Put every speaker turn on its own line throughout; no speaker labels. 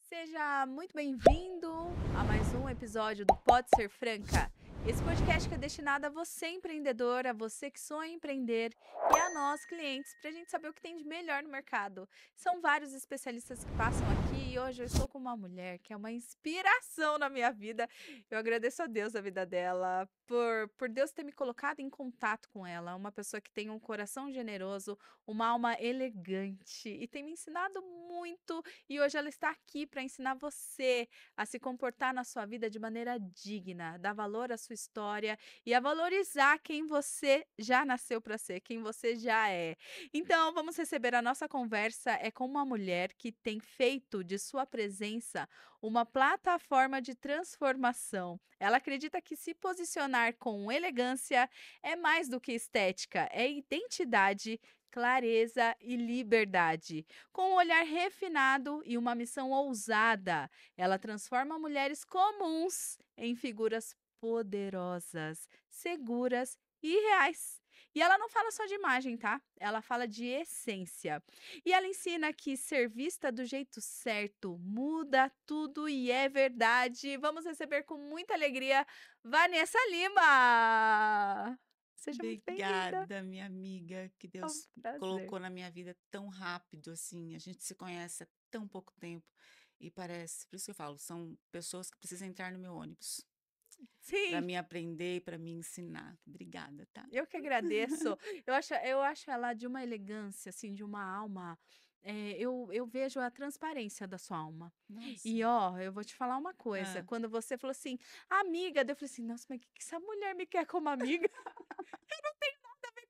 Seja muito bem-vindo a mais um episódio do Pode Ser Franca. Esse podcast que é destinado a você, empreendedor, a você que sonha em empreender e a nós, clientes, para a gente saber o que tem de melhor no mercado. São vários especialistas que passam aqui e hoje eu estou com uma mulher que é uma inspiração na minha vida. Eu agradeço a Deus a vida dela, por Deus ter me colocado em contato com ela. Uma pessoa que tem um coração generoso, uma alma elegante e tem me ensinado muito e hoje ela está aqui para ensinar você a se comportar na sua vida de maneira digna, dar valor à sua história e a valorizar quem você já nasceu para ser, quem você já é. Então, vamos receber a nossa conversa é com uma mulher que tem feito de sua presença uma plataforma de transformação. Ela acredita que se posicionar com elegância é mais do que estética, é identidade, clareza e liberdade. Com um olhar refinado e uma missão ousada, ela transforma mulheres comuns em figuras poderosas, seguras e reais. E ela não fala só de imagem, tá? Ela fala de essência. E ela ensina que ser vista do jeito certo muda tudo e é verdade. Vamos receber com muita alegria Vanessa Lima. Seja muito bem-vinda.
Obrigada, minha amiga, que
É um
Deus
prazer.
colocou na minha vida tão rápido assim. A gente se conhece há tão pouco tempo e parece, por isso que eu falo, são pessoas que precisam entrar no meu ônibus para
Sim.
me aprender e para me ensinar. Obrigada, tá?
Eu que agradeço. Eu acho ela de uma elegância, assim, de uma alma. Eu vejo a transparência da sua alma. E
Nossa.
ó, eu vou te falar uma coisa.
Ah,
Quando você falou assim, amiga, daí eu falei assim, nossa, mas que essa mulher me quer como amiga?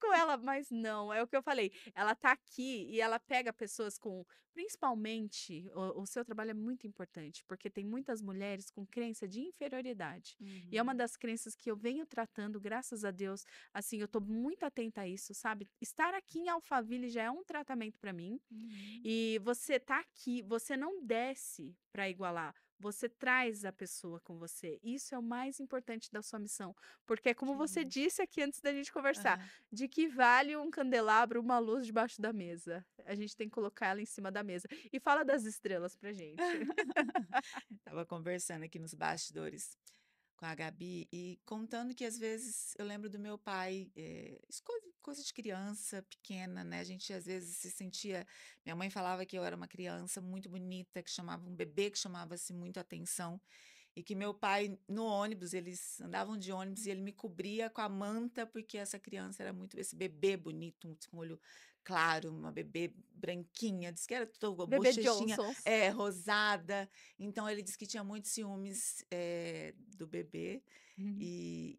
Com ela, mas não, é o que eu falei, ela tá aqui e ela pega pessoas com principalmente, o seu trabalho é muito importante, porque tem muitas mulheres com crença de inferioridade, e é uma
uhum,
das crenças que eu venho tratando, graças a Deus, assim, eu tô muito atenta a isso, sabe. Estar aqui em Alphaville já é um tratamento para mim,
uhum.
e você tá aqui, você não desce para igualar, você traz a pessoa com você. Isso é o mais importante da sua missão, porque é como
Que
você
lindo.
disse aqui antes da gente conversar,
Aham.
de que vale um candelabro, uma luz debaixo da mesa. A gente tem que colocar ela em cima da mesa. E fala das estrelas pra gente.
Tava conversando aqui nos bastidores com a Gabi e contando que às vezes eu lembro do meu pai, isso coisa de criança pequena, né? A gente às vezes se sentia. Minha mãe falava que eu era uma criança muito bonita, que chamava um bebê que chamava-se muito atenção. E que meu pai, no ônibus, eles andavam de ônibus e ele me cobria com a manta, porque essa criança era muito, esse bebê bonito, um olho claro, uma bebê branquinha, disse que era toda
Bebê
bochechinha,
Johnsons.
rosada. Então ele disse que tinha muitos ciúmes do bebê
Uhum.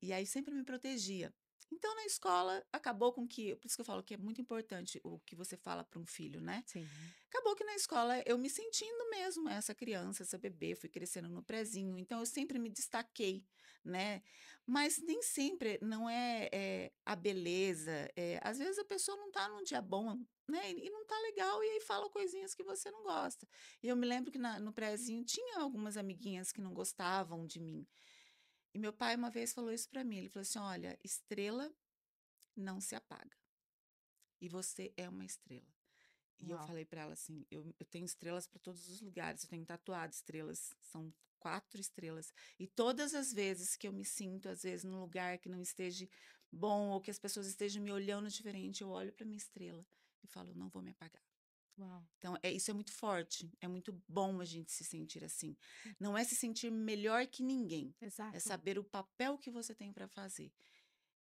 e aí sempre me protegia. Então na escola acabou com que, por isso que eu falo que é muito importante o que você fala para um filho, né?
Sim.
Acabou que na escola eu me sentindo mesmo essa criança, essa bebê, fui crescendo no prezinho, então eu sempre me destaquei, né? Mas nem sempre não é a beleza, às vezes a pessoa não tá num dia bom, né? E não tá legal, e aí fala coisinhas que você não gosta. E eu me lembro que no prezinho tinha algumas amiguinhas que não gostavam de mim. E meu pai uma vez falou isso para mim, ele falou assim: olha, estrela não se apaga. E você é uma estrela. E eu
Uau.
falei pra ela assim: eu tenho estrelas para todos os lugares, eu tenho tatuado estrelas, são 4 estrelas. E todas as vezes que eu me sinto, às vezes, num lugar que não esteja bom ou que as pessoas estejam me olhando diferente, eu olho para minha estrela e falo: "Eu não vou me apagar".
Uau.
Então, isso é muito forte, é muito bom a gente se sentir assim. Não é se sentir melhor que ninguém, é
Exato.
saber o papel que você tem para fazer.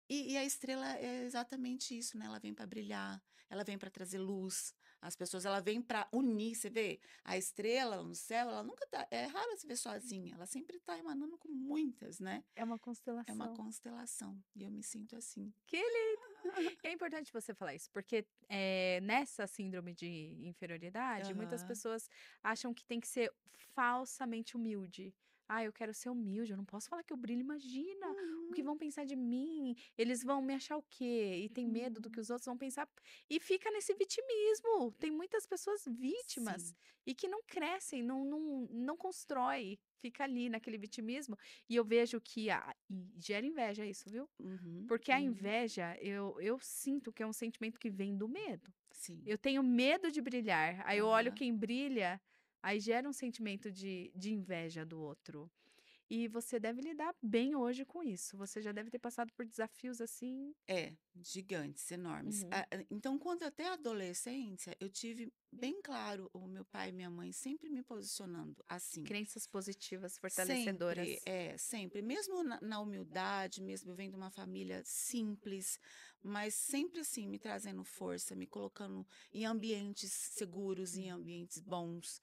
E a estrela é exatamente isso, né, ela vem para brilhar, ela vem para trazer luz, as pessoas ela vem para unir, você vê, a estrela no céu, ela nunca tá é raro se ver sozinha, ela sempre está emanando com muitas, né,
É uma
é uma
constelação.
constelação, e eu me sinto assim.
Que lindo! É importante você falar isso, porque, nessa síndrome de inferioridade, muitas
Aham.
pessoas acham que tem que ser falsamente humilde. "Ah, eu quero ser humilde, eu não posso falar que eu brilho, imagina o que
Uhum,
vão pensar de mim, eles vão me achar o quê?" E tem medo do que
uhum.
os outros vão pensar, e fica nesse vitimismo. Tem muitas pessoas vítimas
Sim.
e que não crescem, não constrói, fica ali naquele vitimismo, e eu vejo que e gera inveja isso, viu?
Uhum,
Porque a
uhum.
inveja, eu sinto que é um sentimento que vem do medo.
Sim.
Eu tenho medo de brilhar, aí eu olho
Aham.
quem brilha, Aí gera um sentimento de inveja do outro. E você deve lidar bem hoje com isso. Você já deve ter passado por desafios assim.
É, gigantes, enormes.
Uhum.
Então, quando até a adolescência, eu tive bem claro, o meu pai e minha mãe sempre me posicionando assim.
Crenças positivas,
Sempre,
fortalecedoras.
sempre. Mesmo na humildade, mesmo eu venho de uma família simples, mas sempre assim, me trazendo força, me colocando em ambientes seguros, em
Uhum.
ambientes bons,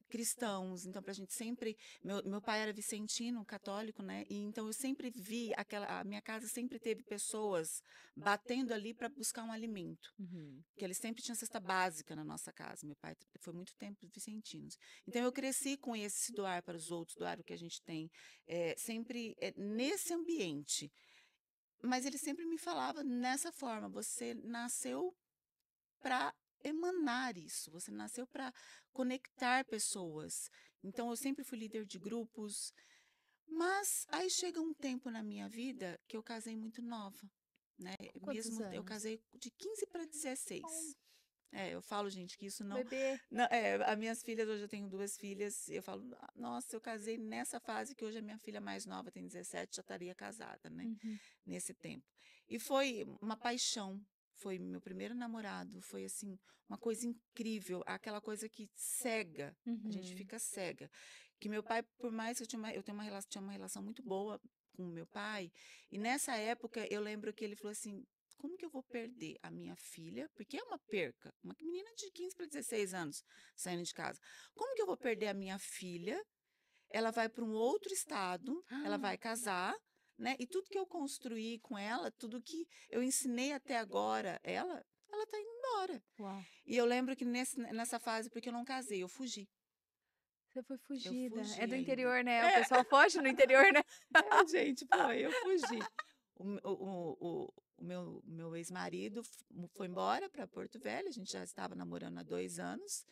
cristãos. Então, para a gente sempre. Meu pai era vicentino, católico, né? E então eu sempre vi aquela. A minha casa sempre teve pessoas batendo ali para buscar um alimento.
Uhum.
Que eles sempre tinham cesta básica na nossa casa. Meu pai foi muito tempo vicentinos. Então eu cresci com esse se doar para os outros, doar o que a gente tem, sempre nesse ambiente. Mas ele sempre me falava nessa forma: você nasceu para emanar isso, você nasceu para conectar pessoas. Então eu sempre fui líder de grupos, mas aí chega um tempo na minha vida que eu casei muito nova, né?
Com quantos
Mesmo eu
anos?
casei de 15 para
Um
16. Eu falo, gente, que isso não.
bebê.
As minhas filhas, hoje eu tenho duas filhas, eu falo, nossa, eu casei nessa fase que hoje a minha filha mais nova tem 17, já estaria casada, né?
Uhum.
Nesse tempo. E foi uma paixão, foi meu primeiro namorado, foi assim, uma coisa incrível, aquela coisa que cega, a gente
Uhum.
fica cega. Que meu pai, por mais que eu tenho tinha uma relação muito boa com o meu pai, e nessa época eu lembro que ele falou assim: como que eu vou perder a minha filha? Porque é uma perca, uma menina de 15 para 16 anos saindo de casa. Como que eu vou perder a minha filha? Ela vai para um outro estado, ela vai casar, né? E tudo que eu construí com ela, tudo que eu ensinei até agora, ela tá indo embora.
Uau.
E eu lembro que nessa fase, porque eu não casei, eu fugi.
Você foi
Eu
fugida. É
fugi
do
ainda.
interior, né? O
É,
pessoal foge no interior, né?
gente, foi, eu fugi. O meu ex-marido foi embora para Porto Velho, a gente já estava namorando há 2 anos.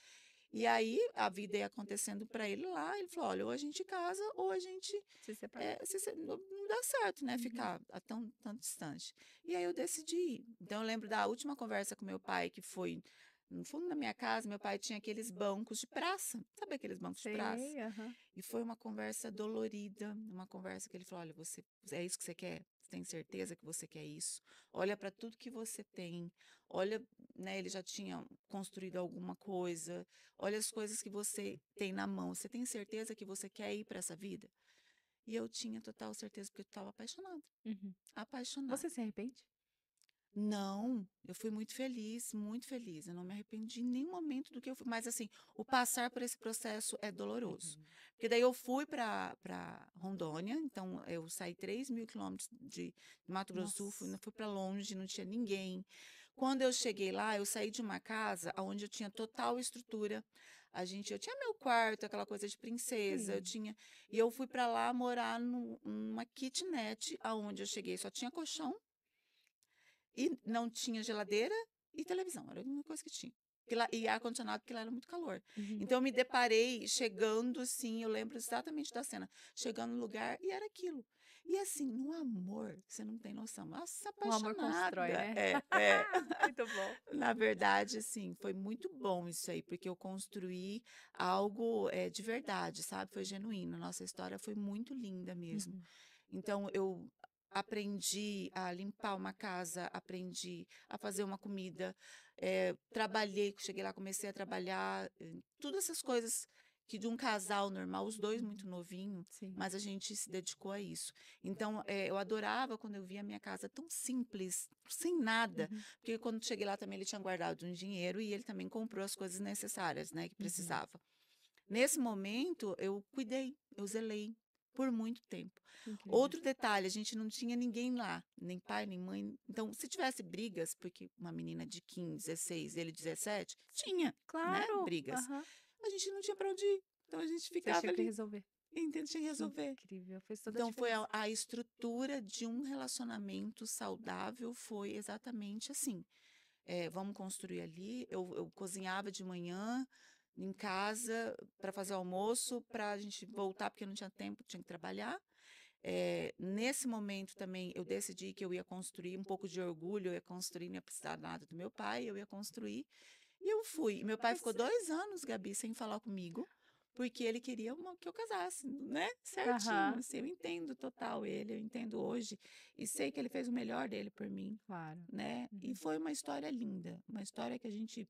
E aí a vida ia acontecendo para ele lá. Ele falou: olha, ou a gente casa, ou a gente.
Se separou.
Não dá certo, né?
Uhum.
Ficar tão distante. E aí eu decidi ir. Então eu lembro da última conversa com meu pai, que foi no fundo da minha casa. Meu pai tinha aqueles bancos de praça. Sabe aqueles bancos de praça?
Sei, aham.
E foi uma conversa dolorida, uma conversa que ele falou: olha, é isso que você quer? Você tem certeza que você quer isso? Olha para tudo que você tem. Olha, né? Ele já tinha construído alguma coisa. Olha as coisas que você tem na mão. Você tem certeza que você quer ir para essa vida? E eu tinha total certeza, porque eu estava apaixonada.
Uhum.
Apaixonada.
Você se arrepende?
Não, eu fui muito feliz, muito feliz. Eu não me arrependi em nenhum momento do que eu fui. Mas, assim, o passar por esse processo é doloroso.
Uhum.
Porque daí eu fui para Rondônia, então eu saí 3.000 quilômetros de Mato Grosso do Sul,
Nossa.
fui para longe, não tinha ninguém. Quando eu cheguei lá, eu saí de uma casa onde eu tinha total estrutura. Eu tinha meu quarto, aquela coisa de princesa,
Sim.
e eu fui para lá morar numa kitnet, aonde eu cheguei, só tinha colchão e não tinha geladeira e televisão, era a única coisa que tinha. E ar-condicionado, porque lá era muito calor.
Uhum.
Então, eu me deparei chegando, assim, eu lembro exatamente da cena, chegando no lugar e era aquilo. E assim, no amor, você não tem noção. Nossa,
O amor constrói,
apaixonada.
né?
É.
Muito bom.
Na verdade, assim, foi muito bom isso aí, porque eu construí algo de verdade, sabe? Foi genuíno. Nossa história foi muito linda mesmo.
Uhum.
Então, eu aprendi a limpar uma casa, aprendi a fazer uma comida, trabalhei, cheguei lá, comecei a trabalhar, todas essas coisas que de um casal normal, os dois
Uhum.
muito novinho,
Sim.
mas a gente se dedicou a isso. Então, eu adorava quando eu via a minha casa tão simples, sem nada,
Uhum.
porque quando cheguei lá também ele tinha guardado um dinheiro e ele também comprou as coisas necessárias, né, que
Uhum.
precisava. Nesse momento, eu cuidei, eu zelei por muito tempo.
Que incrível.
Outro detalhe, a gente não tinha ninguém lá, nem pai, nem mãe. Então, se tivesse brigas, porque uma menina de 15, 16, ele 17, tinha, né,
Claro.
brigas.
Aham.
A gente não tinha para onde ir. Então, a gente
Vocês
ficava
tinham que
ali,
resolver.
entende? Tinha que
Que
resolver.
incrível. Fez toda a
Então, foi
diferença.
a estrutura de um relacionamento saudável foi exatamente assim. Vamos construir ali. Eu cozinhava de manhã em casa para fazer almoço, para a gente voltar, porque não tinha tempo, tinha que trabalhar. Nesse momento também eu decidi que eu ia construir um pouco de orgulho, eu ia construir, não ia precisar nada do meu pai, eu ia construir. E eu fui. E meu pai ficou
Mas
2 anos, Gabi, sem falar comigo, porque ele queria que eu casasse, né? Certinho,
aham,
assim, eu entendo total ele, eu entendo hoje. E sei que ele fez o melhor dele por mim,
claro.
né? E
Uhum.
foi uma história linda, uma história que a gente,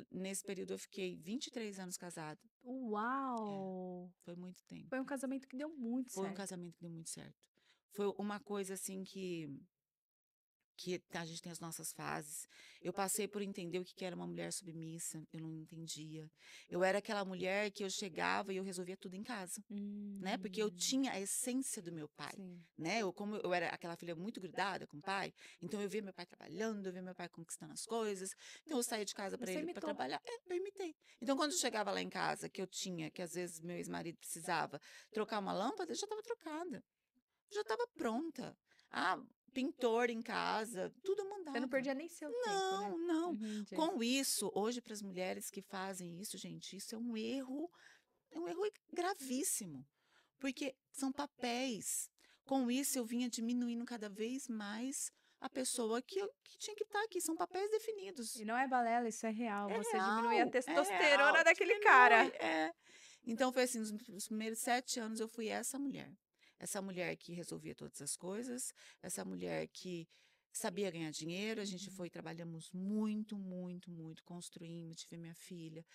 nesse período eu fiquei 23 anos casada. É,
Uau!
foi muito tempo.
Foi um casamento que deu muito
Foi um
certo.
casamento que deu muito certo. Foi uma coisa assim que a gente tem as nossas fases. Eu passei por entender o que que era uma mulher submissa, eu não entendia. Eu era aquela mulher que eu chegava e eu resolvia tudo em casa, né? Porque eu
Hum,
tinha a essência do meu pai,
sim.
né? Como eu era aquela filha muito grudada com o pai, então eu via meu pai trabalhando, eu via meu pai conquistando as coisas. Então eu saía de casa para
Você
ele para
imitou.
trabalhar, eu imitei. Então quando eu chegava lá em casa, que eu tinha, que às vezes meu ex-marido precisava trocar uma lâmpada, eu já estava trocada, já estava pronta. Ah, pintor em casa, tudo eu
Você não
mandava.
perdia nem seu tempo, né?
Não, não.
Entendi.
Com isso, hoje para as mulheres que fazem isso, gente, isso é um erro gravíssimo, porque são papéis. Com isso, eu vinha diminuindo cada vez mais a pessoa que tinha que estar aqui. São papéis definidos.
E não é balela, isso é real. Você diminui a
É
testosterona
real,
daquele
diminui.
cara.
É. Então, foi assim, nos primeiros 7 anos eu fui essa mulher. Essa mulher que resolvia todas as coisas, essa mulher que sabia ganhar dinheiro. A gente
Uhum.
foi, trabalhamos muito, muito, muito, construímos, tive minha filha.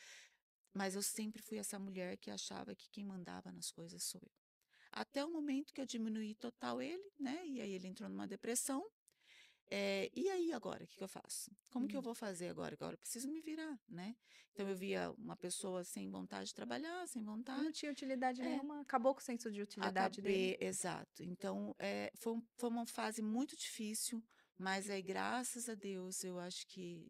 Mas eu sempre fui essa mulher que achava que quem mandava nas coisas sou eu. Até o momento que eu diminuí total ele, né? E aí ele entrou numa depressão. E aí agora, o que que eu faço? Como que eu
Hum.
vou fazer agora? Agora eu preciso me virar, né? Então eu via uma pessoa sem vontade de trabalhar, sem
Não
vontade.
tinha utilidade
É,
nenhuma, acabou com o senso de utilidade dele.
acabei, exato. Então foi uma fase muito difícil, mas aí, graças a Deus, eu acho que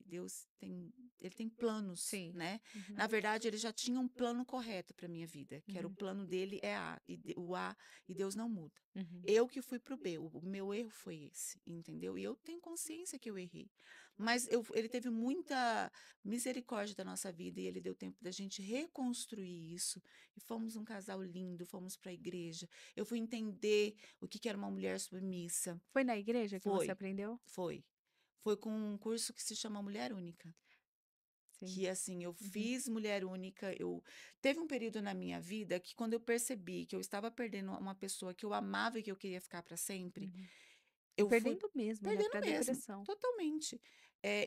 ele tem planos,
Sim.
né?
Uhum.
Na verdade, ele já tinha um plano correto para minha vida, que era o
Uhum.
plano dele é A, o A, e Deus não muda.
Uhum.
Eu que fui pro B, o meu erro foi esse, entendeu? E eu tenho consciência que eu errei. Mas ele teve muita misericórdia da nossa vida e ele deu tempo da gente reconstruir isso. E fomos um casal lindo, fomos para a igreja. Eu fui entender o que que era uma mulher submissa.
Foi na igreja que você
Foi,
aprendeu?
foi. Foi com um curso que se chama Mulher Única.
Sim.
Que assim, eu
Uhum.
fiz Mulher Única. Teve um período na minha vida que, quando eu percebi que eu estava perdendo uma pessoa que eu amava e que eu queria ficar para sempre,
Uhum. E
eu fui
perdendo mesmo, né?
perdendo
Pra
mesmo,
depressão.
totalmente.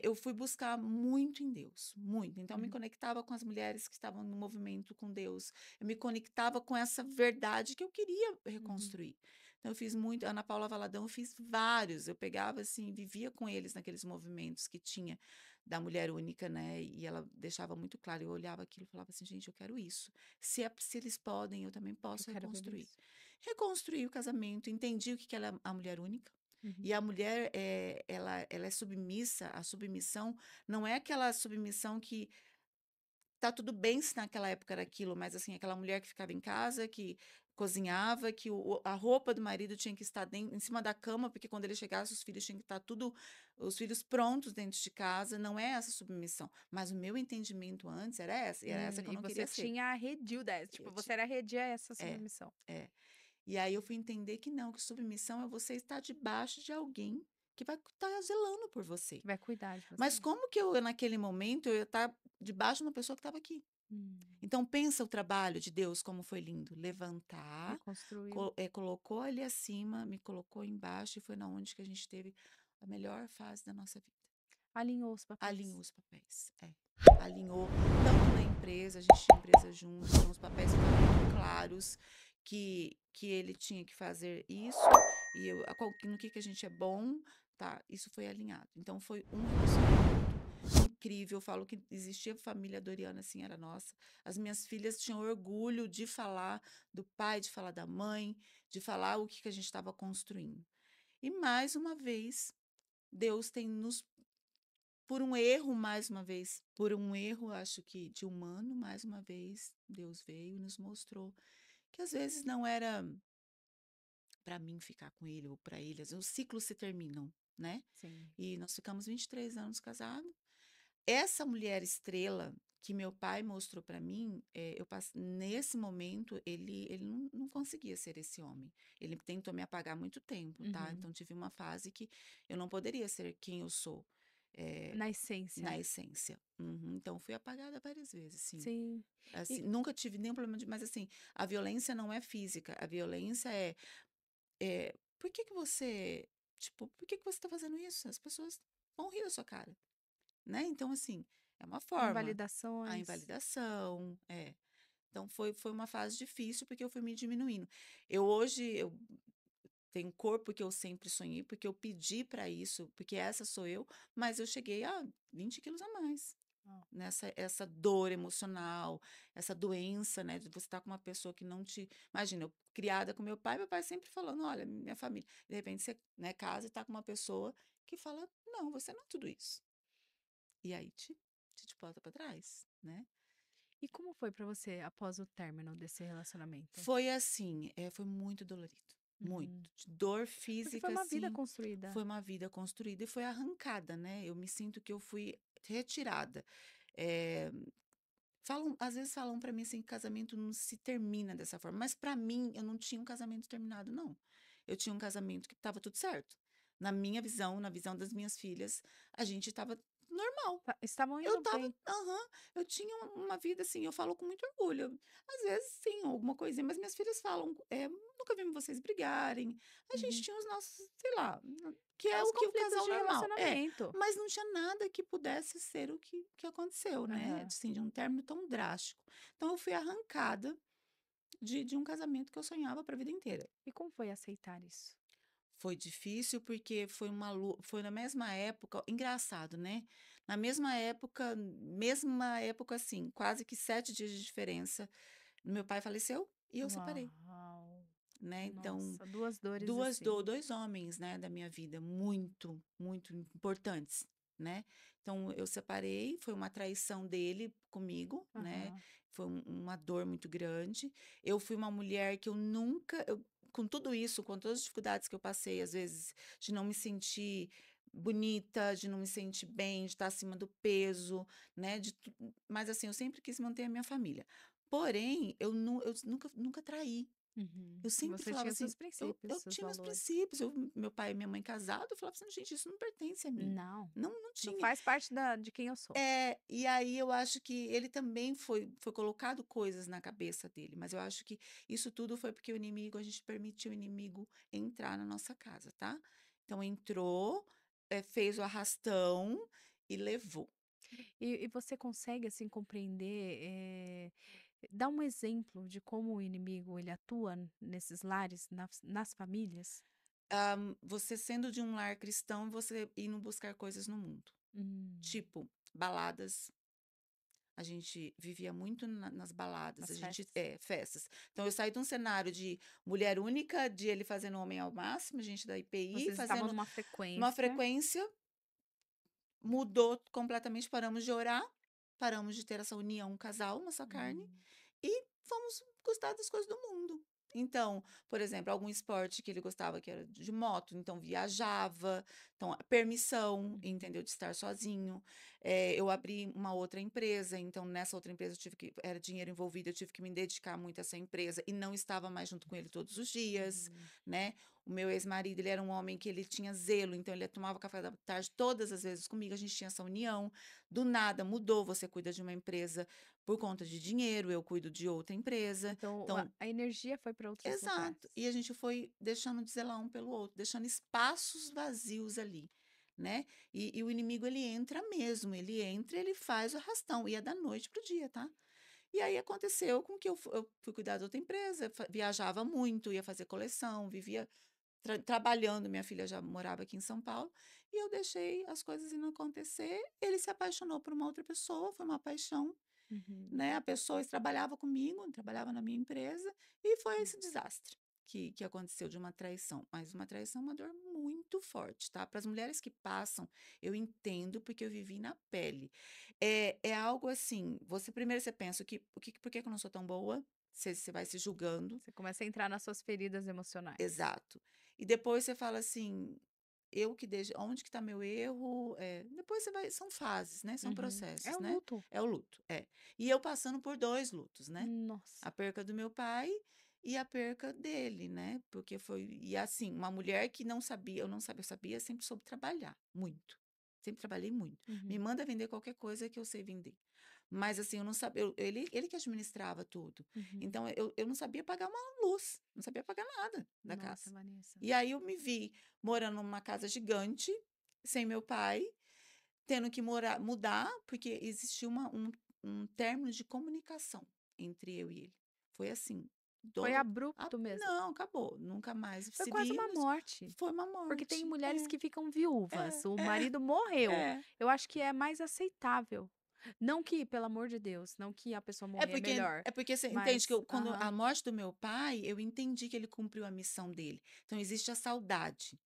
Eu fui buscar muito em Deus, muito. Então, eu me
Uhum.
conectava com as mulheres que estavam no movimento com Deus. Eu me conectava com essa verdade que eu queria
Uhum.
reconstruir. Então, eu fiz muito. Ana Paula Valadão, eu fiz vários. Eu pegava, assim, vivia com eles naqueles movimentos que tinha da mulher única, né? E ela deixava muito claro. Eu olhava aquilo e falava assim, gente, eu quero isso. Se eles podem, eu também
Eu
posso
quero viver
reconstruir.
isso.
Reconstruí o casamento, entendi o que que era a mulher única.
Uhum.
E a mulher, ela é submissa. A submissão não é aquela submissão que tá tudo bem se naquela época era aquilo, mas assim, aquela mulher que ficava em casa, que cozinhava, que a roupa do marido tinha que estar em cima da cama, porque quando ele chegasse, os filhos tinham que estar os filhos prontos dentro de casa. Não é essa submissão. Mas o meu entendimento antes era essa, e era essa que eu
E
não
você
queria ser.
tinha arredio dessa. Tipo,
Eu
você
tinha,
era arredia a essa
é,
submissão.
é. E aí eu fui entender que não, que submissão é você estar debaixo de alguém que vai estar zelando por você.
Que vai cuidar de
Mas
você.
como que eu, naquele momento, eu ia estar debaixo de uma pessoa que estava aqui?
Hum.
Então, pensa o trabalho de Deus, como foi lindo. Levantar,
Reconstruiu.
colocou ali acima, me colocou embaixo, e foi na onde que a gente teve a melhor fase da nossa vida.
Alinhou os
Alinhou
papéis.
os papéis. Alinhou tanto na empresa, a gente tinha empresa juntos, então os papéis ficaram muito claros que ele tinha que fazer isso, e no que a gente é bom, tá? Isso foi alinhado. Então foi um relacionamento incrível. Eu falo que existia família Doriana, assim, era nossa. As minhas filhas tinham orgulho de falar do pai, de falar da mãe, de falar o que a gente estava construindo. E mais uma vez, Deus tem nos por um erro, mais uma vez, por um erro, acho que de humano, mais uma vez, Deus veio e nos mostrou que às vezes não era para mim ficar com ele ou para ele. Os ciclos se terminam, né?
Sim.
E nós ficamos 23 anos casados. Essa mulher estrela que meu pai mostrou para mim, nesse momento, ele não conseguia ser esse homem. Ele tentou me apagar há muito tempo, tá?
Uhum.
Então tive uma fase que eu não poderia ser quem eu sou.
Na
na
essência.
essência. Uhum. Então, fui apagada várias vezes, sim.
Sim.
Assim,
E
nunca tive nenhum problema mas assim, a violência não é física, a violência por que que você, tipo, por que que você tá fazendo isso? As pessoas vão rir da sua cara, né? Então, assim, é uma forma. A
invalidações.
invalidação, é. Então, foi uma fase difícil, porque eu fui me diminuindo. Eu tenho o corpo que eu sempre sonhei, porque eu pedi para isso, porque essa sou eu, mas eu cheguei a 20 quilos a mais.
Ó.
Nessa essa dor emocional, essa doença, né, de você estar com uma pessoa que não te imagina, eu criada com meu pai sempre falando: "Olha, minha família", de repente você, né, casa e tá com uma pessoa que fala: "Não, você não é tudo isso". E aí te bota para trás, né.
E como foi pra você após o término desse relacionamento?
Foi assim, foi muito dolorido, muito.
Uhum.
De dor
Porque foi
física,
uma vida
assim,
construída.
foi uma vida construída e foi arrancada, né, eu me sinto que eu fui retirada. Eh às vezes falam pra mim assim que casamento não se termina dessa forma, mas pra mim eu não tinha um casamento terminado não. Eu tinha um casamento que estava tudo certo. Na minha visão, na visão das minhas filhas, a gente estava normal.
Estavam
Eu
indo
estava
bem.
aham, eu tinha uma vida assim, eu falo com muito orgulho. Às vezes sim, alguma coisinha, mas minhas filhas falam, "Nunca vimos vocês brigarem". A gente
Uhum.
tinha os nossos, sei lá, que
É
é
os
o que o
conflitos
casal
de
normal. É,
relacionamento.
mas não tinha nada que pudesse ser o que aconteceu, né,
Aham.
assim, de um término tão drástico. Então eu fui arrancada de um casamento que eu sonhava para a vida inteira.
E como foi aceitar isso?
Foi difícil, porque foi na mesma época engraçado, né, na mesma época, assim, quase que 7 dias de diferença, meu pai faleceu e eu separei,
Uau!
né, então
Nossa, 2 dores
Duas
assim.
do 2 homens, né, da minha vida, muito, muito importantes, né. Então eu separei, foi uma traição dele comigo, né,
Aham.
foi uma dor muito grande. Eu fui uma mulher que com tudo isso, com todas as dificuldades que eu passei, às vezes, de não me sentir bonita, de não me sentir bem, de estar acima do peso, né, mas assim, eu sempre quis manter a minha família. Porém, eu nunca traí.
Uhum.
Eu sempre
Você
falava
tinha
assim,
seus princípios,
eu
seus
tinha meus
valores.
princípios, meu pai e minha mãe casados, eu falava assim: "Gente, isso não pertence a mim".
Não,
Não
não
tinha.
faz parte de quem eu sou.
E aí eu acho que ele também foi colocado coisas na cabeça dele, mas eu acho que isso tudo foi porque a gente permitiu o inimigo entrar na nossa casa, tá. Então entrou, fez o arrastão e levou.
E você consegue, assim, compreender, dar um exemplo de como o inimigo ele atua nesses lares, nas famílias?
Você sendo de um lar cristão, você indo buscar coisas no mundo,
Hum.
tipo baladas. A gente vivia muito nas baladas, a
Nas
gente
festas?
festas. Então eu saí de um cenário de mulher única, de ele fazendo homem ao máximo, a gente da IPI,
Vocês estavam
fazendo
numa
uma
frequência.
frequência, mudou completamente, paramos de orar, paramos de ter essa união, um casal, uma só carne,
Hum.
e fomos gostar das coisas do mundo. Então, por exemplo, algum esporte que ele gostava, que era de moto, então viajava, então a permissão,
Uhum.
entendeu, de estar sozinho. Eu abri uma outra empresa, então nessa outra empresa eu tive que era dinheiro envolvido, eu tive que me dedicar muito a essa empresa e não estava mais junto com ele todos os dias,
Uhum.
né. O meu ex-marido, ele era um homem que ele tinha zelo, então ele tomava café da tarde todas as vezes comigo, a gente tinha essa união. Do nada mudou, você cuida de uma empresa por conta de dinheiro, eu cuido de outra empresa.
Então a
Então
a energia foi para outros
exato.
lugares.
E a gente foi deixando de zelar um pelo outro, deixando espaços vazios ali, né. E o inimigo ele entra mesmo, ele entra, ele faz o arrastão, e é da noite para o dia, tá. E aí aconteceu com que eu fui cuidar de outra empresa, viajava muito, ia fazer coleção, vivia trabalhando, minha filha já morava aqui em São Paulo, e eu deixei as coisas indo acontecer, ele se apaixonou por uma outra pessoa, foi uma paixão,
Uhum.
né, a pessoa trabalhava comigo, trabalhava na minha empresa, e foi
Hum.
esse desastre que aconteceu de uma traição. Mas uma traição é uma dor muito forte, tá. Para as mulheres que passam, eu entendo, porque eu vivi na pele. É algo assim, você pensa: "Por que que eu não sou tão boa?", você vai se julgando.
Você começa a entrar nas suas feridas emocionais.
Exato. E depois você fala assim: "Eu que deixo onde que está meu erro?", depois você vai são fases, né, são
Uhum. É
processos,
o
né.
luto.
É o luto, é. E eu passando por 2 lutos, né. A
Nossa.
perca do meu pai e a perca dele, né, porque foi e assim, uma mulher que não sabia eu não sabia, eu sabia sempre soube trabalhar, muito. Sempre trabalhei muito. Me
Uhum.
manda vender qualquer coisa que eu sei vender. Mas assim, eu não sabia, ele que administrava tudo.
Uhum.
Então eu não sabia pagar uma luz, não sabia pagar nada da
Nossa,
casa.
Vanessa.
E aí eu me vi morando numa casa gigante, sem meu pai, tendo que mudar, porque existia um término de comunicação entre eu e ele. Foi assim.
Foi
Do,
abrupto mesmo.
não, acabou. Nunca mais
Foi
se
quase uma
vimos.
morte.
Foi uma
Porque tem
morte.
mulheres que ficam viúvas. O
É,
marido morreu.
é.
Eu acho que é mais aceitável. Não que, pelo amor de Deus, não que a pessoa morrer é melhor.
É porque você entende que
Mas,
quando a
aham,
morte do meu pai, eu entendi que ele cumpriu a missão dele. Então existe a saudade.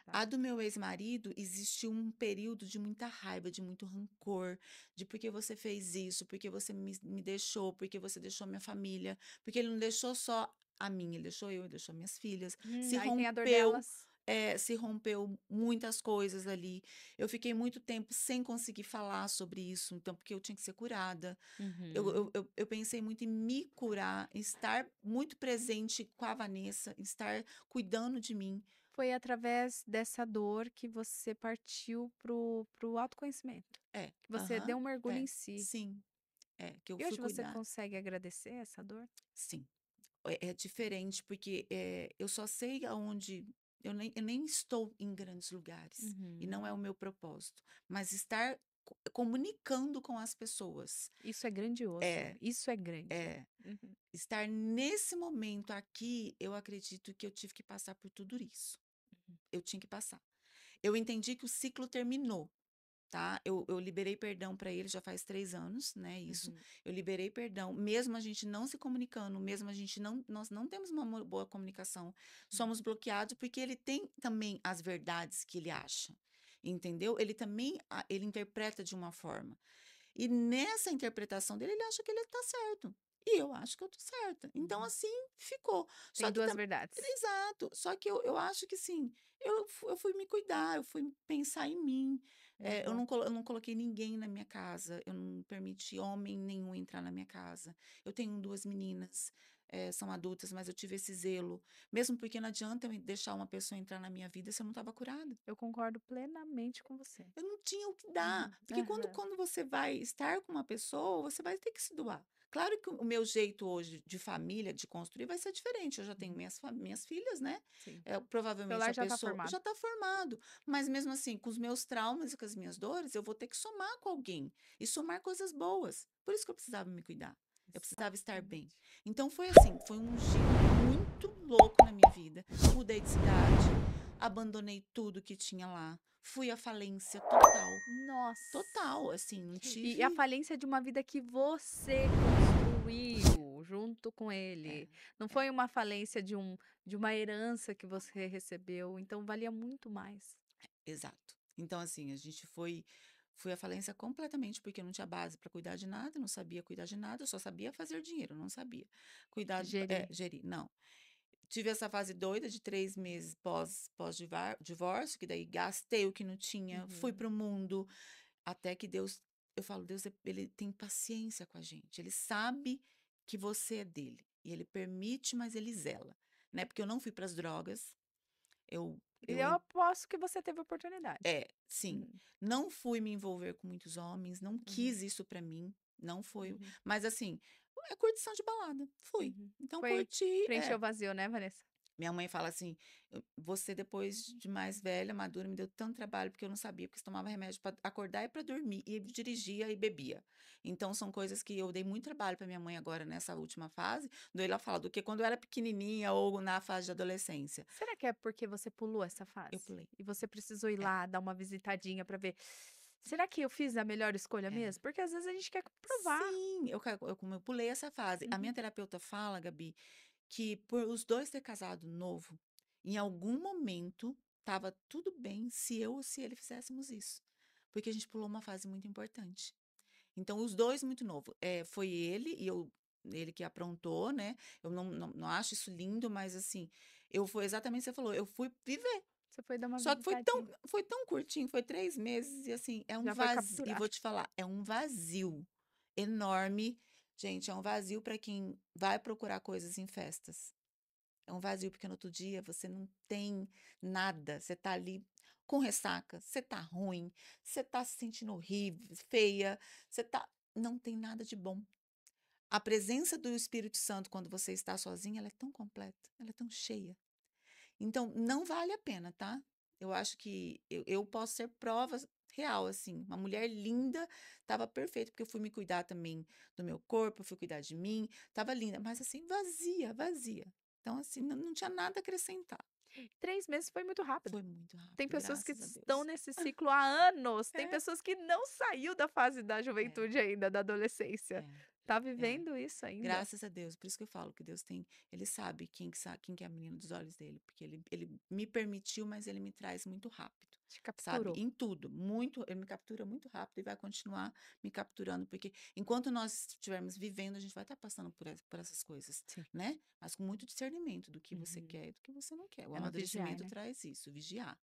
tá.
A do meu ex-marido, existiu um período de muita raiva, de muito rancor, de por que você fez isso, por que você me deixou, por que você deixou minha família, porque ele não deixou só a mim, ele deixou minhas filhas,
Aí tem a dor delas.
se rompeu muitas coisas ali. Eu fiquei muito tempo sem conseguir falar sobre isso, então, porque eu tinha que ser curada.
Uhum.
Eu pensei muito em me curar, em estar muito presente com a Vanessa, em estar cuidando de mim.
Foi através dessa dor que você partiu pro autoconhecimento.
É,
Que você
aham,
deu um mergulho em
é,
si.
sim, que eu
E
fui
hoje você
cuidar,
consegue agradecer essa dor?
sim. É diferente, porque eu só sei aonde. Eu nem estou em grandes lugares, e não é
Uhum.
o meu propósito, mas estar comunicando com as pessoas.
Isso é grandioso.
É,
Isso é grande.
é.
Uhum.
Estar nesse momento aqui, eu acredito que eu tive que passar por tudo isso.
Uhum.
Eu tinha que passar. Eu entendi que o ciclo terminou. Tá? Eu liberei perdão para ele já faz 3 anos, né? Isso.
Uhum.
Eu liberei perdão, mesmo a gente não se comunicando, mesmo a gente não, nós não temos uma boa comunicação, somos bloqueados porque ele tem também as verdades que ele acha, entendeu? Ele também ele interpreta de uma forma. E nessa interpretação dele, ele acha que ele tá certo. E eu acho que eu tô certa. Então,
Uhum.
assim, ficou. Só
Tem
que
duas verdades.
exato. Só que eu acho que sim, eu fui me cuidar, eu fui pensar em mim.
Exato.
Eu não coloquei ninguém na minha casa, eu não permiti homem nenhum entrar na minha casa. Eu tenho 2 meninas, são adultas, mas eu tive esse zelo. Mesmo porque não adianta eu deixar uma pessoa entrar na minha vida se eu não estava curada.
Eu concordo plenamente com você.
Eu não tinha o que dar.
Uhum.
Porque
Aham.
quando você vai estar com uma pessoa, você vai ter que se doar. Claro que o meu jeito hoje de família, de construir, vai ser diferente. Eu já tenho
Uhum.
minhas filhas, né?
Sim. Seu
Provavelmente
lar
a
já está
pessoa
formado.
já está formado. Mas mesmo assim, com os meus traumas e com as minhas dores, eu vou ter que somar com alguém e somar coisas boas. Por isso que eu precisava me cuidar. Eu precisava estar bem.
Exatamente.
Então foi assim, foi um giro muito louco na minha vida. Mudei de cidade, abandonei tudo que tinha lá. Fui à falência total.
Nossa.
Total, assim, não
E a
tive.
falência de uma vida que você construiu junto com
É,
ele. Não
é,
foi uma falência de uma herança que você recebeu, então valia muito mais.
exato. Então, assim, fui à falência completamente, porque eu não tinha base para cuidar de nada, não sabia cuidar de nada, eu só sabia fazer dinheiro, não sabia cuidar,
Gerir.
gerir, não. Tive essa fase doida de 3 meses divórcio, que daí gastei o que não tinha, fui
Uhum.
para o mundo, até que Deus, eu falo, Deus, ele tem paciência com a gente, ele sabe que você é dele, e ele permite, mas ele zela, né? Porque eu não fui para as drogas, eu,
E
eu,
eu
en-
aposto que você teve oportunidade.
sim,
Uhum.
não fui me envolver com muitos homens, não
Uhum.
quis isso para mim, não foi,
Uhum.
mas assim, é curtição de balada, fui.
Uhum.
Então
Foi
curti,
preencher o vazio, né, Vanessa?
minha mãe fala assim: Você, depois de mais velha, madura, me deu tanto trabalho porque eu não sabia, porque você tomava remédio para acordar e para dormir, e dirigia e bebia. Então, são coisas que eu dei muito trabalho para minha mãe agora nessa última fase, do ela fala, do que quando eu era pequenininha ou na fase de adolescência.
Será que é porque você pulou essa
Eu
fase?
pulei.
E você precisou ir
É,
lá dar uma visitadinha pra ver. Será que eu fiz a melhor escolha
é.
mesmo? Porque às vezes a gente quer comprovar.
Sim, como eu pulei essa fase. A minha
Uhum.
terapeuta fala, Gabi, que por os dois ter casado novo, em algum momento estava tudo bem se eu ou se ele fizéssemos isso. Porque a gente pulou uma fase muito importante. Então, os dois muito novo. Foi ele e ele que aprontou, né? Eu não acho isso lindo, mas assim, foi exatamente o que você falou, eu fui viver.
Você foi dar uma
Só que
visitadinha.
foi tão curtinho, foi 3 meses, e assim, é um
Já foi
vazio. E vou
capturado.
te falar, é um vazio enorme. Gente, é um vazio para quem vai procurar coisas em festas. É um vazio, porque no outro dia você não tem nada. Você tá ali. com ressaca, você tá ruim, você tá se sentindo horrível, feia, você tá não tem nada de bom. A presença do Espírito Santo quando você está sozinha, ela é tão completa, ela é tão cheia. Então, não vale a pena, tá? Eu acho que eu posso ser prova real, assim. Uma mulher linda, estava perfeita, porque eu fui me cuidar também do meu corpo, eu fui cuidar de mim, estava linda, mas assim, vazia, vazia. Então, assim, não tinha nada a acrescentar.
3 meses foi muito rápido.
Foi muito
Tem
rápido,
pessoas que
graças a
estão
Deus.
nesse ciclo há anos, tem
É,
pessoas que não saiu da fase da
é,
juventude ainda, da adolescência.
é,
Tá
é.
vivendo isso ainda.
Graças a Deus, por isso que eu falo que Deus tem, ele sabe quem que é a menina dos olhos dele, porque ele me permitiu, mas ele me traz muito rápido,
Te
sabe?
capturou.
Em tudo, muito, ele me captura muito rápido e vai continuar me capturando, porque enquanto nós estivermos vivendo, a gente vai estar passando por essas coisas,
Sim.
né? Mas com muito discernimento do que você
Uhum.
quer e do que você não quer. O
É no vigiar,
amadurecimento
né.
traz isso, vigiar.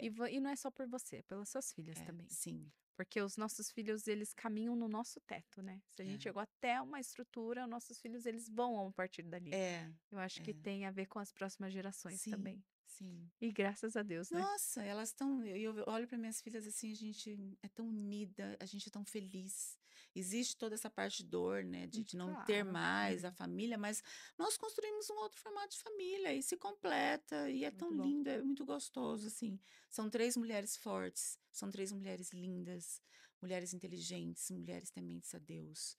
E
É,
vo e não é só por você, é pelas suas filhas também.
sim,
Porque os nossos filhos, eles caminham no nosso teto, né. Se a gente
é,
chegou até uma estrutura, os nossos filhos, eles vão a partir dali.
é,
Eu acho que
é,
tem a ver com as próximas gerações
sim,
também.
sim.
E graças a Deus, né.
Nossa, elas estão. Eu olho para minhas filhas assim, a gente é tão unida, a gente é tão feliz. Existe toda essa parte de dor, né, de não ter
Claro.
mais a
Uhum.
família, mas nós construímos um outro formato de família e se completa, e é tão
Muito bom.
lindo, é muito gostoso, assim. São três mulheres fortes, são três mulheres lindas, mulheres inteligentes, mulheres tementes a Deus.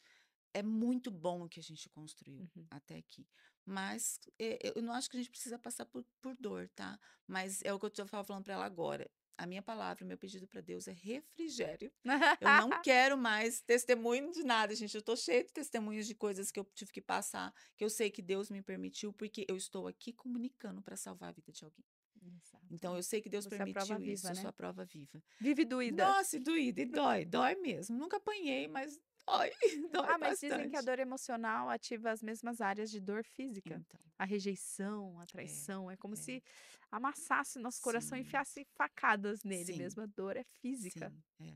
É muito bom o que a gente construiu
Uhum.
até aqui. Mas eu não acho que a gente precisa passar por dor, tá? Mas é o que eu estava falando para ela agora. A minha palavra, o meu pedido para Deus é refrigério. Eu não quero mais testemunho de nada, gente. Eu estou cheia de testemunhos de coisas que eu tive que passar, que eu sei que Deus me permitiu, porque eu estou aqui comunicando para salvar a vida de alguém.
Exato.
Então, eu sei que Deus
Você é a prova
permitiu isso,
viva,
eu sou
né.
a prova viva.
Vive doída.
Nossa, e doído, e dói, dói mesmo. Nunca apanhei, mas dói, dói
Ah, mas dizem que a
bastante.
dor emocional ativa as mesmas áreas de dor física.
Então,
A rejeição, a
é,
traição, é como
é,
se amassasse nosso coração e
sim,
enfiasse facadas nele
sim,
mesmo, a dor é física.
sim, é.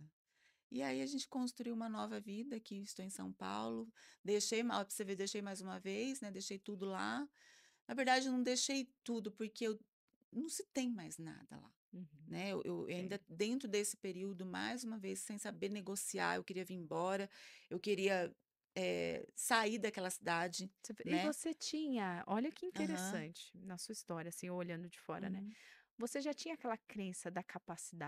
E aí a gente construiu uma nova vida, aqui estou em São Paulo, deixei mal pra você ver, deixei mais uma vez, né, deixei tudo lá. Na verdade, eu não deixei tudo, porque eu não se tem mais nada lá,
Uhum,
né, eu ainda
entendo.
dentro desse período, mais uma vez, sem saber negociar, eu queria vir embora, eu queria, sair daquela cidade,
E
né.
você tinha, olha que
Aham,
interessante na sua história, assim, olhando de fora, né?
uhum,
Você já tinha aquela crença da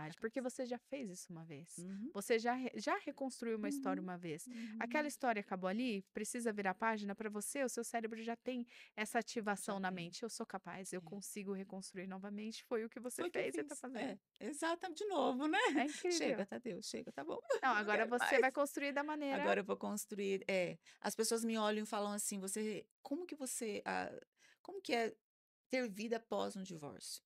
da
capacidade, porque
capaci
você já fez isso uma vez.
uhum,
Você já reconstruiu uma história
uhum,
uma vez. Aquela
uhum.
história acabou ali, precisa virar página para você, o seu cérebro já tem essa
Já
ativação na
tem,
mente. Eu sou capaz, eu
é.
consigo reconstruir novamente. Foi o que você
Foi o que eu
fez e está
fiz.
fazendo.
É, exata de novo, né.
É incrível.
Chega, Tadeu, chega, tá bom,
Não,
não
agora
quero
você
mais.
vai construir da maneira.
Agora eu vou construir as pessoas me olham e falam assim: "Você como que você, como que é ter vida após um divórcio?".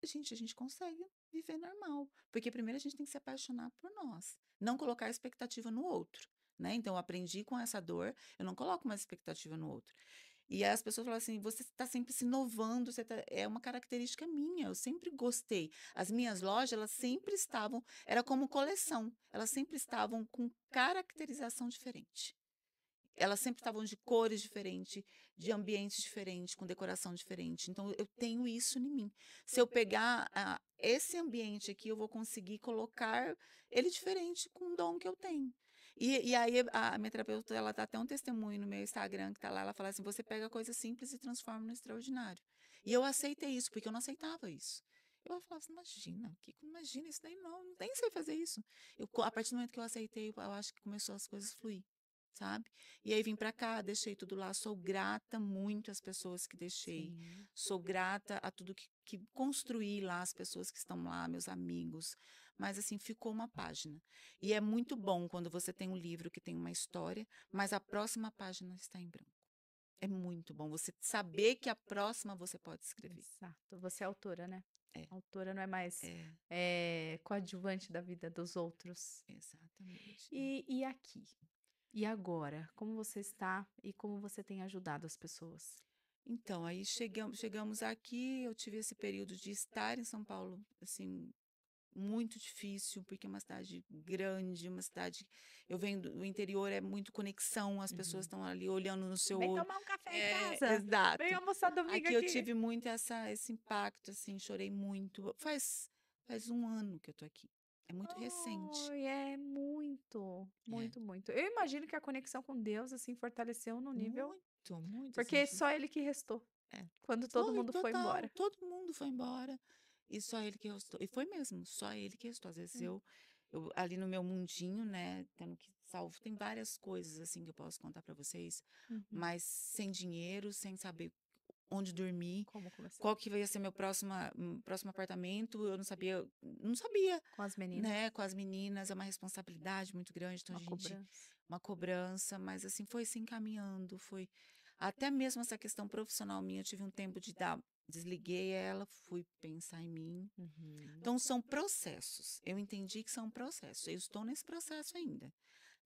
Gente, a gente consegue viver normal, porque primeiro a gente tem que se apaixonar por nós, não colocar expectativa no outro, né. Então eu aprendi com essa dor, eu não coloco mais expectativa no outro. E aí as pessoas falam assim: "Você está sempre se inovando, você tá", é uma característica minha, eu sempre gostei. As minhas lojas, elas sempre estavam era como coleção, elas sempre estavam com caracterização diferente. Elas sempre estavam de cores diferentes, de ambientes diferentes, com decoração diferente. Então eu tenho isso em mim. Se eu pegar, esse ambiente aqui, eu vou conseguir colocar ele diferente com o dom que eu tenho. E aí a minha terapeuta, ela dá até um testemunho no meu Instagram que tá lá, ela fala assim: "Você pega coisas simples e transforma no extraordinário". E eu aceitei isso, porque eu não aceitava isso. Eu falava assim: "Imagina, imagina isso daí não, nem sei fazer isso". A partir do momento que eu aceitei, eu acho que começou as coisas fluir, sabe. E aí vim para cá, deixei tudo lá, sou grata muito às pessoas que deixei,
Sim.
sou grata a tudo que construí lá, as pessoas que estão lá, meus amigos, mas assim, ficou uma página. E é muito bom quando você tem um livro que tem uma história, mas a próxima página está em branco. É muito bom você saber que a próxima você pode escrever.
Exato. Você é autora, né?
É,
Autora não é mais
é,
coadjuvante da vida dos outros.
exatamente. É.
E aqui? E agora? Como você está e como você tem ajudado as pessoas?
Então, aí chegamos aqui, eu tive esse período de estar em São Paulo, assim, muito difícil, porque é uma cidade grande, uma cidade. Eu venho do interior, é muito conexão, as pessoas
Uhum.
estão ali olhando no seu
Vem
olho.
tomar um café em
É,
casa. Vem
exato.
almoçar domingo
Aqui eu
aqui.
tive muito esse impacto, assim, chorei muito. faz 1 ano que eu tô aqui. É muito recente.
Ai, é muito,
É.
muito, muito. Eu imagino que a conexão com Deus, assim, fortaleceu no nível
Muito, muito, assim,
porque
de
só ele que restou,
é.
quando todo
Foi,
mundo foi
total,
embora.
todo mundo foi embora, e só ele que restou. E foi mesmo, só ele que restou. Às vezes
Hum,
eu ali no meu mundinho, né, tendo que salvo tem várias coisas, assim, que eu posso contar para vocês,
uhum.
mas sem dinheiro, sem saber onde dormir,
Como começar?
qual que ia ser meu próximo apartamento, eu não sabia,
Com as meninas,
né, com as meninas, é uma responsabilidade muito grande, então a
uma
gente
cobrança.
uma cobrança, mas assim, foi se encaminhando, foi até mesmo essa questão profissional minha, eu tive um tempo de dar desliguei ela, fui pensar em mim.
Uhum.
Então são processos, eu entendi que são processos, eu estou nesse processo ainda,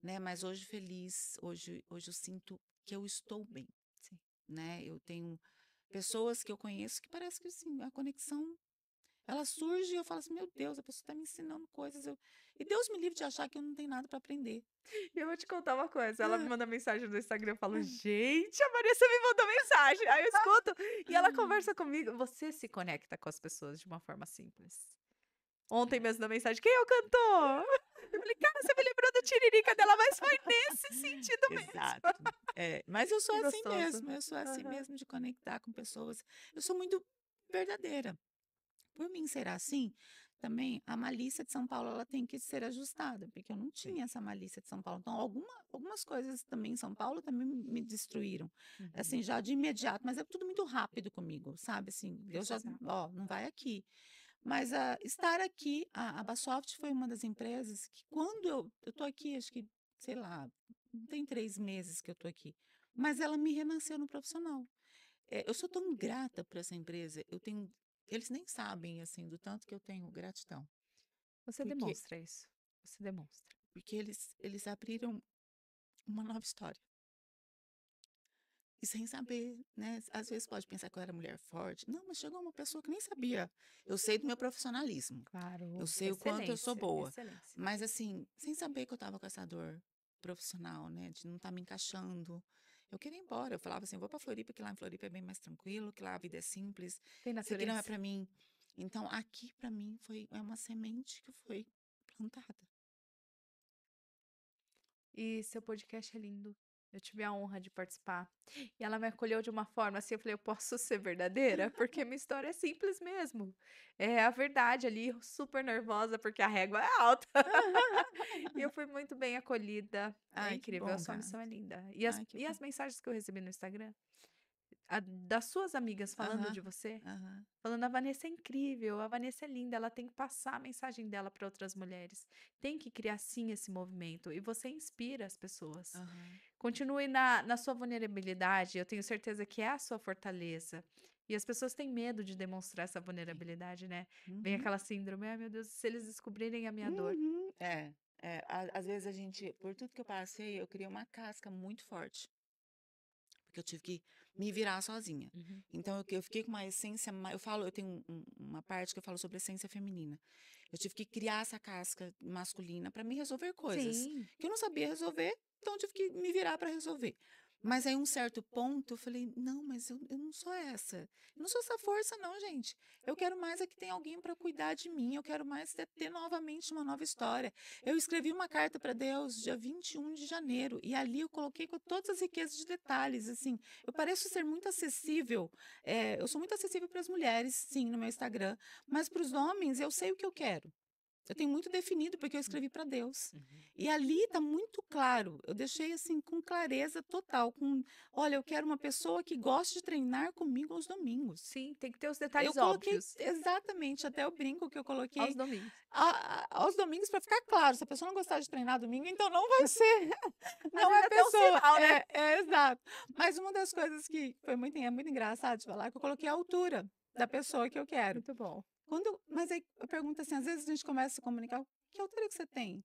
né, mas hoje feliz, hoje eu sinto que eu estou bem,
Sim.
né, eu tenho pessoas que eu conheço que parece que, assim, a conexão, ela surge e eu falo assim: "Meu Deus, a pessoa está me ensinando coisas", e Deus me livre de achar que eu não tenho nada para aprender.
E eu vou te contar uma coisa, ela me
Ah,
manda mensagem no Instagram, eu falo:
ah,
"Gente, a Vanessa me mandou mensagem", aí eu escuto, e ela conversa comigo. Você se conecta com as pessoas de uma forma simples. Ontem mesmo na mensagem: "Quem é o cantor?" Eu falei: "Cara, você me lembrou da Tiririca dela", mas foi nesse sentido mesmo.
exato. É, mas
Que gostoso.
eu sou assim
Aham.
mesmo de conectar com pessoas, eu sou muito verdadeira. Por mim ser assim, também a malícia de São Paulo ela tem que ser ajustada, porque eu não
Sim.
tinha essa malícia de São Paulo. Então, algumas coisas também em São Paulo também me destruíram,
Uhum.
assim, já de imediato, mas é tudo muito rápido comigo, sabe? Assim, Deus já,
Precisava.
ó, não vai aqui. Mas estar aqui, a Basoft foi uma das empresas que quando eu tô aqui, acho que, sei lá, não tem 3 meses que eu tô aqui, mas ela me renasceu no profissional. Eu sou tão grata por essa empresa, eles nem sabem, assim, do tanto que eu tenho gratidão,
Você
porque
demonstra isso. Você demonstra.
porque eles abriram uma nova história. E sem saber, né, às vezes pode pensar que eu era mulher forte. Não, mas chegou uma pessoa que nem sabia. Eu sei do meu profissionalismo, eu
Claro.
sei o quanto eu sou
Excelência,
boa,
excelência.
mas assim, sem saber que eu estava com essa dor profissional, né, de não estar me encaixando. Eu queria ir embora, eu falava assim: "Vou para Floripa, que lá em Floripa é bem mais tranquilo, que lá a vida é simples,
Tem
isso aqui não é
natureza.
para mim". Então aqui para mim é uma semente que foi plantada.
E seu podcast é lindo. Eu tive a honra de participar. E ela me acolheu de uma forma assim, eu falei, eu posso ser verdadeira? Porque minha história é simples mesmo. É a verdade ali, super nervosa, porque a régua é alta. E eu fui muito bem acolhida. É
Ai, que
incrível, a
bom,
sua
cara.
missão é linda. E as,
Ai, que
e
bom.
as mensagens que eu recebi no Instagram, das suas amigas falando
Aham,
de você,
aham,
falando: "A Vanessa é incrível, a Vanessa é linda, ela tem que passar a mensagem dela para outras mulheres. Tem que criar sim esse movimento", e você inspira as pessoas.
aham.
Continue na sua vulnerabilidade, eu tenho certeza que é a sua fortaleza. E as pessoas têm medo de demonstrar essa
Sim.
vulnerabilidade, né. Vem
Uhum.
aquela síndrome: "Ai meu Deus, se eles descobrirem a minha dor".
Uhum. Às vezes a gente, por tudo que eu passei, eu criei uma casca muito forte, porque eu tive que me virar sozinha.
Uhum.
Então eu fiquei com uma essência, eu falo, eu tenho uma parte que eu falo sobre essência feminina. Eu tive que criar essa casca masculina para me resolver coisas
Sim,
que eu não sabia resolver, então eu tive que me virar para resolver. Mas aí um certo ponto eu falei, não, mas eu não sou essa. Eu não sou essa força, não, gente. Eu quero mais é que tem alguém para cuidar de mim. Eu quero mais ter novamente uma nova história. Eu escrevi uma carta para Deus dia 21 de janeiro e ali eu coloquei com todas as riquezas de detalhes. Assim, eu pareço ser muito acessível. Eu sou muito acessível para as mulheres, sim, no meu Instagram, mas para os homens eu sei o que eu quero. Eu tenho muito definido, porque eu escrevi para Deus.
uhum.
E ali está muito claro. Eu deixei assim com clareza total. Olha, eu quero uma pessoa que goste de treinar comigo aos domingos.
Sim, tem que ter os
Eu
detalhes
coloquei
óbvios,
exatamente, até o brinco que eu
aos
coloquei
domingos.
aos domingos para ficar claro. Se a pessoa não gostar de treinar domingo, então não vai ser,
Às
não
vezes
é
até um
pessoa.
sinal, né.
É exato. Mas uma das coisas que foi muito engraçado de falar, é que eu coloquei a altura da pessoa que eu quero.
Muito bom.
Mas aí eu pergunto assim, às vezes a gente começa a se comunicar, que altura que você tem?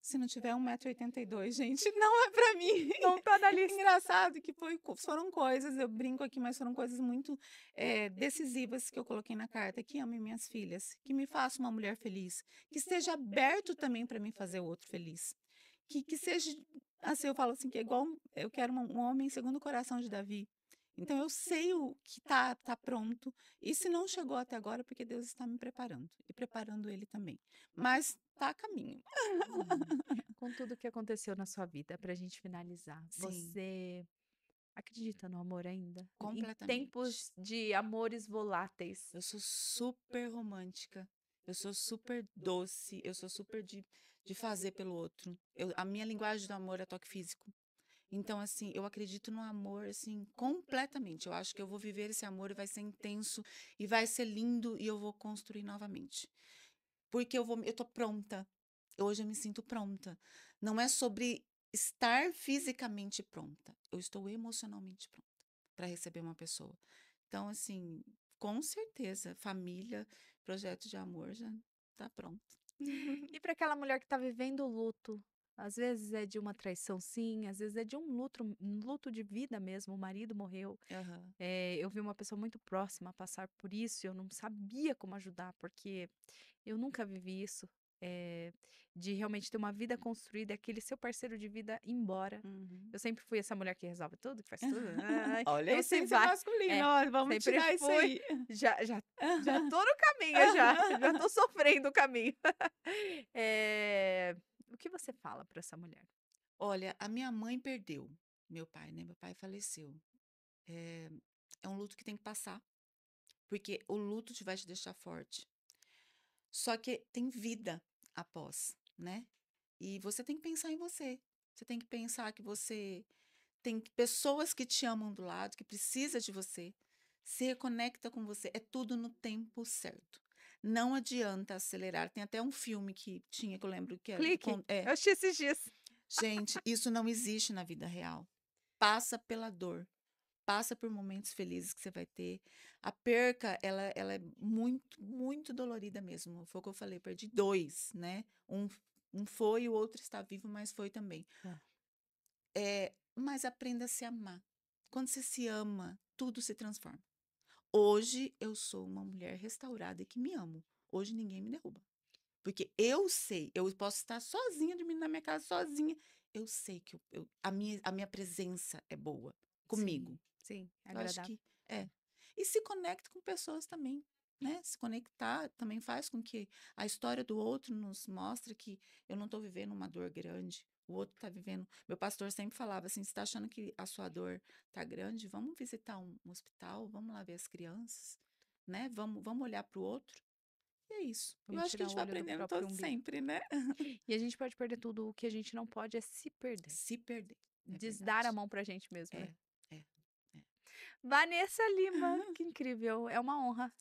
Se não tiver 1,82 m, gente, não é para mim.
Não tá na lista.
Engraçado que foram coisas, eu brinco aqui, mas foram coisas muito decisivas que eu coloquei na carta, que ame minhas filhas, que me faça uma mulher feliz, que esteja aberto também para mim fazer o outro feliz. Que seja, assim, eu falo assim, que é igual, eu quero um homem segundo o coração de Davi. Então eu sei o que tá pronto. E se não chegou até agora, é porque Deus está me preparando e preparando ele também. Mas tá a caminho.
Hum. Com tudo que aconteceu na sua vida, pra gente finalizar,
Sim,
você acredita no amor ainda? Em
completamente.
tempos de amores voláteis?
Eu sou super romântica. Eu sou super doce. Eu sou super de fazer pelo outro. A minha linguagem do amor é toque físico. Então, assim, eu acredito no amor, assim, completamente. Eu acho que eu vou viver esse amor e vai ser intenso e vai ser lindo e eu vou construir novamente. Porque eu tô pronta. Hoje eu me sinto pronta. Não é sobre estar fisicamente pronta. Eu estou emocionalmente pronta para receber uma pessoa. Então, assim, com certeza, família, projeto de amor já tá pronto.
E para aquela mulher que está vivendo o luto, às vezes é de uma traição, sim, às vezes é de um luto de vida mesmo, o marido morreu.
Aham.
Eu vi uma pessoa muito próxima passar por isso e eu não sabia como ajudar, porque eu nunca vivi isso, de realmente ter uma vida construída e aquele seu parceiro de vida ir embora.
Uhum.
Eu sempre fui essa mulher que resolve tudo, que faz tudo. Ai,
Olha a
então se
essência
vai.
masculina,
É,
olha, vamos
sempre
tirar isso
fui.
aí.
Já tô no caminho já. Já tô sofrendo o caminho. O que você fala para essa mulher?
Olha, a minha mãe perdeu meu pai, né? Meu pai faleceu. É, é um luto que tem que passar, porque o luto te vai te deixar forte. Só que tem vida após, né? E você tem que pensar em você. Você tem que pensar que você tem pessoas que te amam do lado, que precisa de você. Se reconecta com você. É tudo no tempo certo. Não adianta acelerar. Tem até um filme que tinha, que eu lembro que é,
Clique. Eu achei esses dias.
gente, isso não existe na vida real. Passa pela dor. Passa por momentos felizes que você vai ter. A perca, ela é muito, muito dolorida mesmo. Foi o que eu falei, perdi dois, né? Um foi, o outro está vivo, mas foi também.
É.
Mas aprenda a se amar. Quando você se ama, tudo se transforma. Hoje eu sou uma mulher restaurada e que me amo. Hoje ninguém me derruba. Porque eu sei, eu posso estar sozinha, dormindo na minha casa sozinha. Eu sei que a minha presença é boa
Sim,
comigo.
sim, é
Eu acho
agradável.
que é. E se conecta com pessoas também, né? Se conectar também faz com que a história do outro nos mostre que eu não estou vivendo uma dor grande. O outro está vivendo. Meu pastor sempre falava assim: você está achando que a sua dor está grande? Vamos visitar um hospital, vamos lá ver as crianças, né? Vamos olhar para o outro. E é isso. Eu
Vamos
acho que a
tirar o
gente vai
olho do
aprendendo
próprio
todo
umbigo.
sempre, né?
E a gente pode perder tudo, o que a gente não pode é se perder.
Se perder. É
Desdar a
verdade.
mão pra gente mesmo, né?
É, é, é.
Vanessa Lima, que incrível, é uma honra,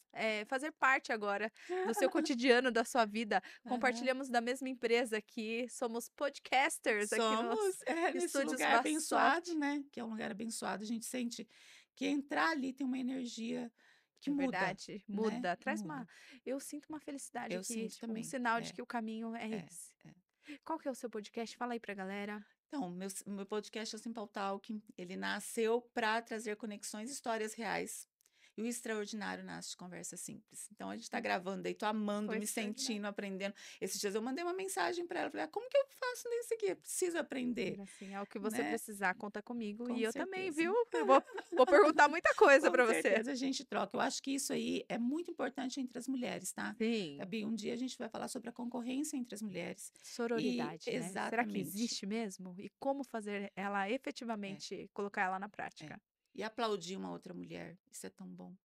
fazer parte agora do seu cotidiano, da sua vida.
Aham.
Compartilhamos da mesma empresa aqui, somos podcasters aqui nos
Somos, nesse
estúdios
lugar abençoado,
Vassoft.
né, que é um lugar abençoado, a gente sente que entrar ali tem uma energia que
É
muda,
verdade,
né,
muda, traz uma
muda.
eu sinto uma felicidade
Eu
aqui,
sinto
tipo, um
também.
sinal de
É,
que o caminho é
é,
esse.
é.
Qual que é o seu podcast? Fala aí pra galera.
Então, meu podcast é o Simple Talk, ele nasceu para trazer conexões e histórias reais, e o extraordinário nasce de conversa simples. Então, a gente está
Hum,
gravando aí, tô amando,
foi
me
extraordinário.
sentindo, aprendendo. Esses dias eu mandei uma mensagem para ela, falei: como que eu faço nisso aqui? Eu preciso aprender,
Assim, é o que você
né?
precisar, conta comigo e
Com
eu também,
certeza.
viu? Eu vou perguntar muita coisa
Com
pra você.
certeza a gente troca. Eu acho que isso aí é muito importante entre as mulheres, tá?
Sim.
Gabi, um dia a gente vai falar sobre a concorrência entre as mulheres. E
Sororidade, né. Será que
exatamente.
existe mesmo? E como fazer ela
É,
efetivamente colocar ela na
é.
prática?
E aplaudir uma outra mulher, isso é tão bom.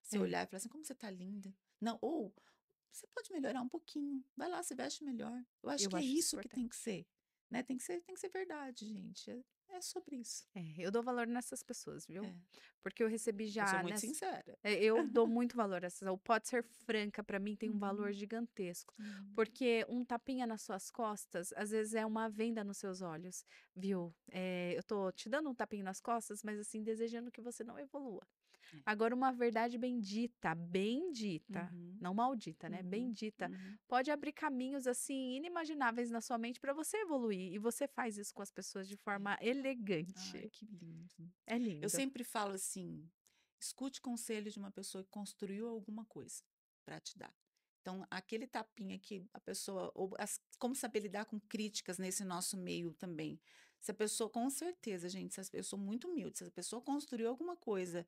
Você
É,
olhar e falar assim, como você tá linda. Não, ou você pode melhorar um pouquinho. Vai lá, se veste melhor. Eu acho
eu
que é
acho isso
isso que tem que
importante.
ser, né? Tem que ser verdade, gente. É sobre isso.
Eu dou valor nessas pessoas, viu.
É.
Porque eu recebi
Eu sou
já
muito
nessa
sincera.
eu dou muito valor a essas o pode ser franca pra mim tem um valor
Uhum,
gigantesco,
uhum.
porque um tapinha nas suas costas, às vezes é uma venda nos seus olhos, viu. Eu tô te dando um tapinha nas costas, mas assim, desejando que você não evolua.
É.
Agora uma verdade bendita, bendita,
Uhum.
não maldita, né,
Uhum,
bendita,
uhum.
pode abrir caminhos, assim, inimagináveis na sua mente para você evoluir, e você faz isso com as pessoas de
É.
forma
Ai,
elegante.
que lindo.
É
Eu
lindo.
sempre falo assim: escute conselho de uma pessoa que construiu alguma coisa para te dar. Então, aquele tapinha que a pessoa, ou como saber lidar com críticas nesse nosso meio também. Se a pessoa, com certeza, gente, se eu sou muito humilde, se a pessoa construiu alguma coisa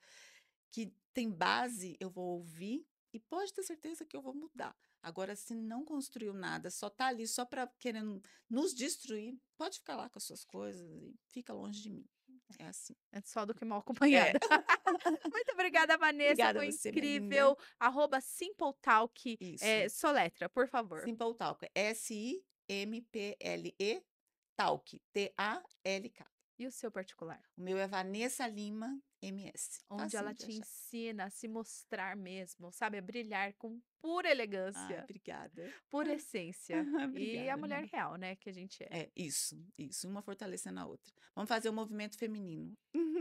que tem base, eu vou ouvir e pode ter certeza que eu vou mudar. Agora, se não construiu nada, só tá ali só para querendo nos destruir, pode ficar lá com as suas coisas e fica longe de mim. É assim.
É só do que mal
É.
acompanhada. Muito obrigada, Vanessa,
Obrigada a
foi
você, minha linda.
incrível. @SimpleTalk,
Isso.
soletra, por favor.
Simple Talk. SIMPLE Talk. TALK.
E o seu particular?
O meu é Vanessa Lima MS.
Onde ela
Facinho de
te
achar.
ensina a se mostrar mesmo, sabe? A brilhar com pura
Ah,
elegância,
obrigada.
pura essência. E a
Obrigada,
mulher
amiga.
real, né, que a gente é.
É, isso. Uma fortalecendo a outra. Vamos fazer o movimento feminino.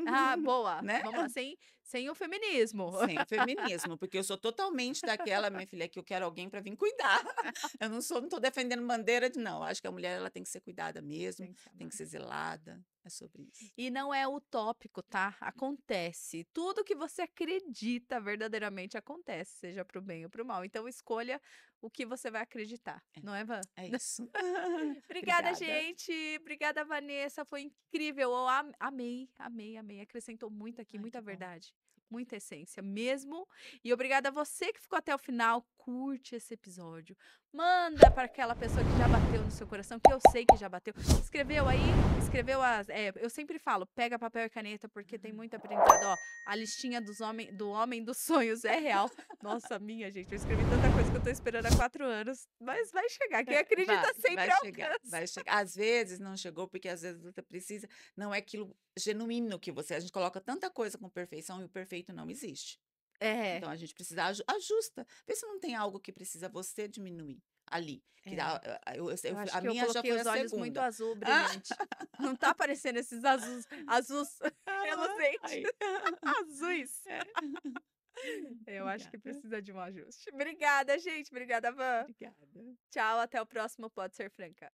Ah, boa.
Né?
Vamos lá, sem o feminismo.
Sem o feminismo, porque eu sou totalmente daquela, minha filha, que eu quero alguém para vir cuidar. Eu não tô defendendo bandeira de não. Acho que a mulher ela tem que ser cuidada mesmo,
Tem que ser
tem que
amada.
ser zelada. É sobre isso.
E não é utópico, tá? Acontece. Tudo que você acredita verdadeiramente acontece, seja pro bem ou pro mal. Então escolha o que você vai acreditar, não é, Van?
É isso.
Obrigada,
Obrigada.
gente. Obrigada, Vanessa. Foi incrível. Eu amei. Acrescentou muito aqui,
Ai,
muita
que bom.
verdade. Muita essência mesmo. E obrigada a você que ficou até o final. Curte esse episódio. Manda para aquela pessoa que já bateu no seu coração, que eu sei que já bateu. Escreveu aí? Escreveu eu sempre falo, pega papel e caneta, porque tem muito aprendizado. Ó, a listinha do homem dos sonhos é real. Nossa, minha gente, eu escrevi tanta coisa que eu tô esperando há 4 anos. Mas vai chegar. Quem acredita sempre
vai chegar,
alcança.
vai chegar. Às vezes não chegou, porque às vezes você precisa, não é aquilo genuíno que você, a gente coloca tanta coisa com perfeição e o perfeito não existe.
É,
Então a gente precisa ajusta. Vê se não tem algo que precisa você diminuir ali. Que
é. Eu acho
a
que eu
minha já
coloquei
foi a
os olhos muito
segunda.
azul, brilhante. Não tá aparecendo esses azuis reluzentes,
Ai.
azuis.
É.
Eu acho que
Obrigada.
precisa de um ajuste. Obrigada, gente. Obrigada, Van.
Obrigada.
Tchau, até o próximo Pode Ser Franca.